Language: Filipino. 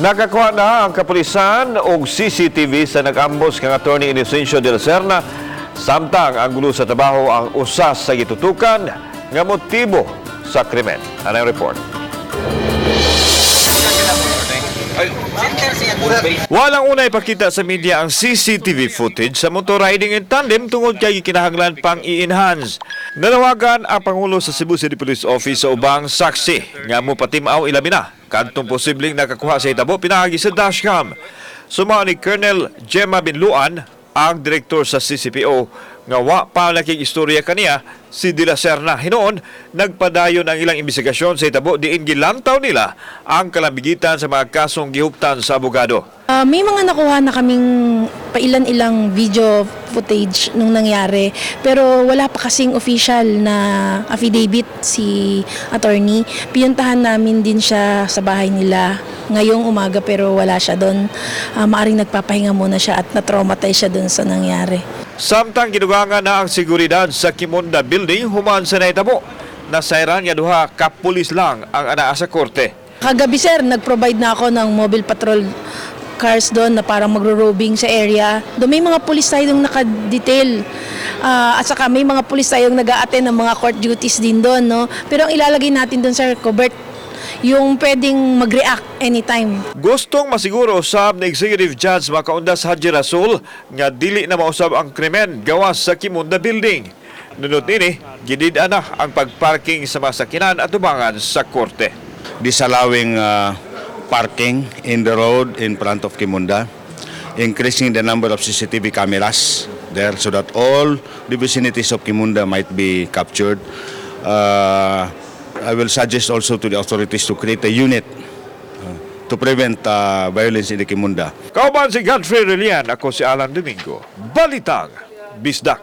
Nakakuha na ang kapulisan og CCTV sa nag-ambos kang Attorney Inocencio de la Serna samtang ang gulo sa trabaho ang usas sa gitutukan nga motibo sa krimen. Ano ang report? Walang unay pakita sa media ang CCTV footage sa motor riding in tandem tungod kay kinahanglan pang i-enhance. Nanawagan ang Pangulo sa Cebu City Police Office sa ubang saksi nga mo patimaw ilabi na kadtong posibleng nakakuha sa hitabo pinaagi sa dashcam. Sumao ni Colonel Gemma Binluan, ang direktor sa CCPO, nga wa pa nakikistorya kaniya si De La Serna. Hinoon, nagpadayon ang ilang investigasyon sa hitabo diin gilantaw nila ang kalambigitan sa mga kasong gihuptan sa abogado. May mga nakuha na kaming pailan-ilang video footage nung nangyari, pero wala pa kasing official na affidavit si attorney. Pinuntahan namin din siya sa bahay nila ngayong umaga pero wala siya doon. Maaring nagpapahinga muna siya at na-traumatize siya doon sa nangyari. Samtang gidugangan na ang seguridad sa Kimonda Building, human sa naitabo. Nasairan nga duha ka pulis lang ang anaa sa korte. Kagabi sir, nag-provide na ako ng mobile patrol cars doon na parang magro-roving sa area. Doon may mga pulis tayong naka-detail. At saka may mga pulis tayong nag-a-attend ng mga court duties din doon. No? Pero ang ilalagay natin doon sir, covert, yung pwedeng mag-react anytime. Gustong masiguro usab na Executive Judge Macaondas Haji Rasul nga dili na mausab ang krimen gawas sa Kimonda Building. Nunod ini, gidid-an na ang pagparking sa mga sakinan at tubangan sa korte. Disallowing parking in the road in front of Kimonda, increasing the number of CCTV cameras there so that all the vicinities of Kimonda might be captured. I will suggest also to the authorities to create a unit to prevent violence in the Kimonda. Kauban si Godfrey Relian, ako si Alan Domingo. Balitang Bisdak.